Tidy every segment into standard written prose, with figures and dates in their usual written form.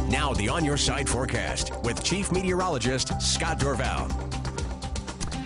Now the On Your Side forecast with Chief Meteorologist Scott Dorval.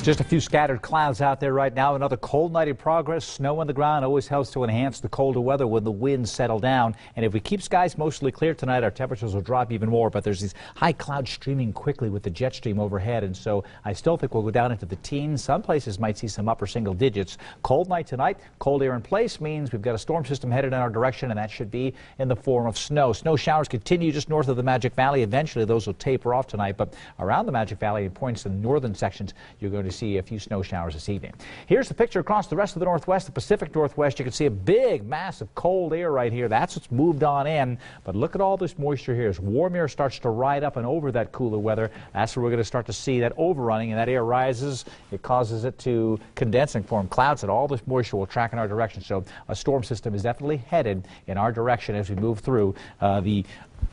Just a few scattered clouds out there right now. Another cold night in progress. Snow on the ground always helps to enhance the colder weather when the winds settle down. And if we keep skies mostly clear tonight, our temperatures will drop even more. But there's these high clouds streaming quickly with the jet stream overhead. And so I still think we'll go down into the teens. Some places might see some upper single digits. Cold night tonight. Cold air in place means we've got a storm system headed in our direction, and that should be in the form of snow. Snow showers continue just north of the Magic Valley. Eventually, those will taper off tonight. But around the Magic Valley and points in the northern sections, you're going to see a few snow showers this evening. Here's the picture across the rest of the Northwest, the Pacific Northwest. You can see a big, massive cold air right here. That's what's moved on in. But look at all this moisture here. As warm air starts to ride up and over that cooler weather, that's where we're going to start to see that overrunning, and that air rises. It causes it to condense and form clouds, and all this moisture will track in our direction. So a storm system is definitely headed in our direction as we move through the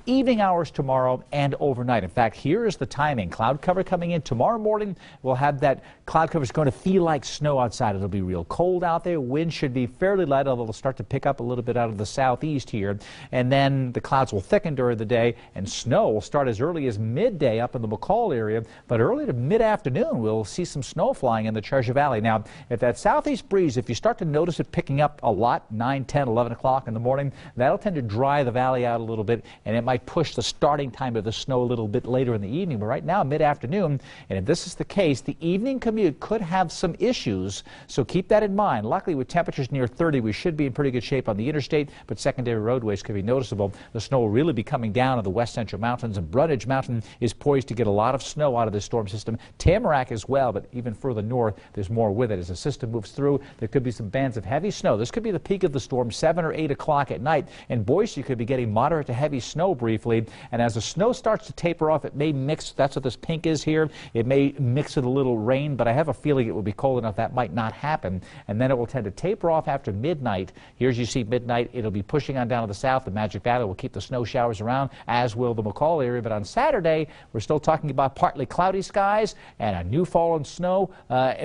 evening hours tomorrow and overnight. In fact, here is the timing. Cloud cover coming in tomorrow morning. We'll have that cloud cover is going to feel like snow outside. It'll be real cold out there. Wind should be fairly light, although it'll start to pick up a little bit out of the southeast here. And then the clouds will thicken during the day, and snow will start as early as midday up in the McCall area. But early to mid-afternoon, we'll see some snow flying in the Treasure Valley. Now, if that southeast breeze, if you start to notice it picking up a lot, 9, 10, 11 o'clock in the morning, that'll tend to dry the valley out a little bit, and it might push the starting time of the snow a little bit later in the evening. But right now, mid-afternoon, and if this is the case, the evening commute could have some issues, so keep that in mind. Luckily, with temperatures near 30, we should be in pretty good shape on the interstate, but secondary roadways could be noticeable. The snow will really be coming down in the west central mountains, and Brundage Mountain is poised to get a lot of snow out of this storm system. Tamarack as well, but even further north, there's more with it. As the system moves through, there could be some bands of heavy snow. This could be the peak of the storm, 7 or 8 o'clock at night, and Boise could be getting moderate to heavy snow briefly. And as the snow starts to taper off, it may mix. That's what this pink is here. It may mix with a little rain, but I have a feeling it will be cold enough that might not happen. And then it will tend to taper off after midnight. Here, as you see, midnight, it'll be pushing on down to the south. The Magic Valley will keep the snow showers around, as will the McCall area. But on Saturday, we're still talking about partly cloudy skies and a new fallen snow.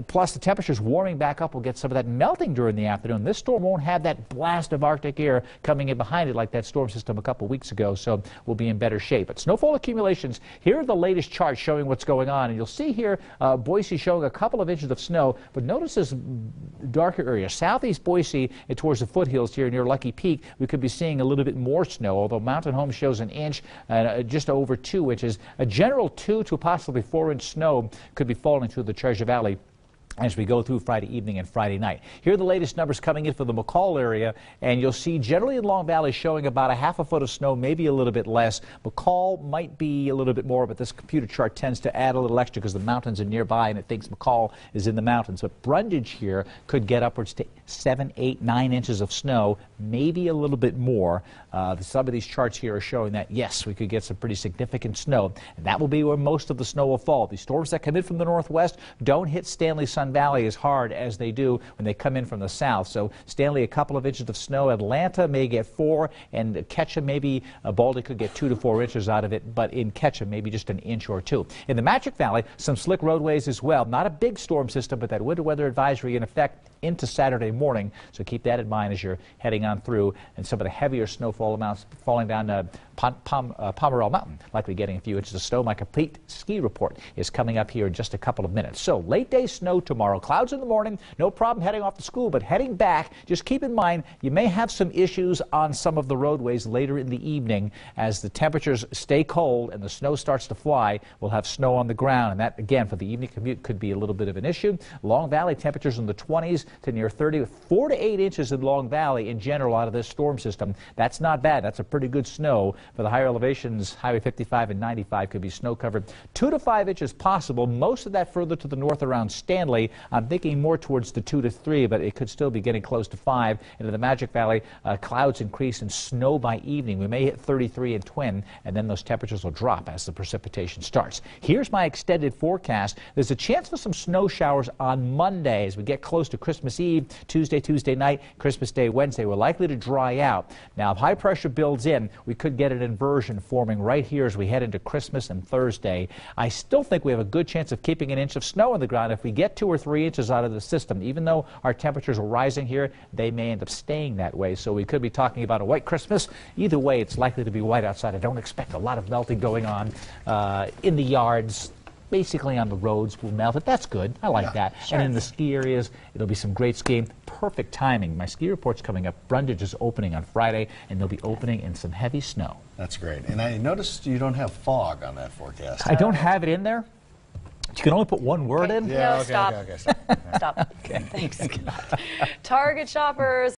Plus, the temperatures warming back up. We'll get some of that melting during the afternoon. This storm won't have that blast of Arctic air coming in behind it like that storm system a couple weeks ago. So we'll be in better shape. But snowfall accumulations, here are the latest charts showing what's going on. And you'll see here Boise showing a couple of inches of snow, but notice this darker area. Southeast Boise and towards the foothills here near Lucky Peak, we could be seeing a little bit more snow, although Mountain Home shows an inch, just over 2 inches. A general 2 to possibly 4-inch snow could be falling through the Treasure Valley as we go through Friday evening and Friday night. Here are the latest numbers coming in for the McCall area, and you'll see generally in Long Valley showing about a ½ a foot of snow, maybe a little bit less. McCall might be a little bit more, but this computer chart tends to add a little extra because the mountains are nearby and it thinks McCall is in the mountains. But Brundage here could get upwards to 7, 8, 9 inches of snow, maybe a little bit more. Some of these charts here are showing that, yes, we could get some pretty significant snow, and that will be where most of the snow will fall. These storms that come in from the northwest don't hit Stanley Sun Valley as hard as they do when they come in from the south. So Stanley, a couple of inches of snow. Atlanta may get 4, and Ketchum, maybe Baldy could get 2 to 4 inches out of it, but in Ketchum, maybe just an inch or 2. In the Magic Valley, some slick roadways as well. Not a big storm system, but that winter weather advisory in effect into Saturday morning. So keep that in mind as you're heading on through, and some of the heavier snowfall amounts falling down Pomerel Mountain, likely getting a few inches of snow. My complete ski report is coming up here in just a couple of minutes. So late day snow tomorrow. Clouds in the morning, no problem heading off to school, but heading back, just keep in mind you may have some issues on some of the roadways later in the evening as the temperatures stay cold and the snow starts to fly. We'll have snow on the ground, and that, again, for the evening commute could be a little bit of an issue. Long Valley temperatures in the 20s to near 30, with 4 to 8 inches in Long Valley in general out of this storm system. That's not bad. That's a pretty good snow. For the higher elevations, Highway 55 and 95 could be snow covered. 2 to 5 inches possible. Most of that further to the north around Stanley. I'm thinking more towards the 2 to 3, but it could still be getting close to 5. Into the Magic Valley, clouds increase and snow by evening. We may hit 33 in Twin, and then those temperatures will drop as the precipitation starts. Here's my extended forecast. There's a chance for some snow showers on Monday as we get close to Christmas Eve, Tuesday night, Christmas Day, Wednesday. We're likely to dry out. Now, if high pressure builds in, we could get an inversion forming right here as we head into Christmas and Thursday. I still think we have a good chance of keeping an inch of snow on the ground. If we get 2 or or 3 inches out of the system. Even though our temperatures are rising here, they may end up staying that way. So we could be talking about a white Christmas. Either way, it's likely to be white outside. I don't expect a lot of melting going on in the yards. Basically on the roads will melt it. That's good. I like that. Sure. And in the ski areas, it'll be some great skiing. Perfect timing. My ski report's coming up. Brundage is opening on Friday, and they'll be opening in some heavy snow. That's great. And I noticed you don't have fog on that forecast. I don't have it in there. You can only put one word in? Yeah, no, okay, stop. okay, stop. Stop. Okay. Thanks. Target shoppers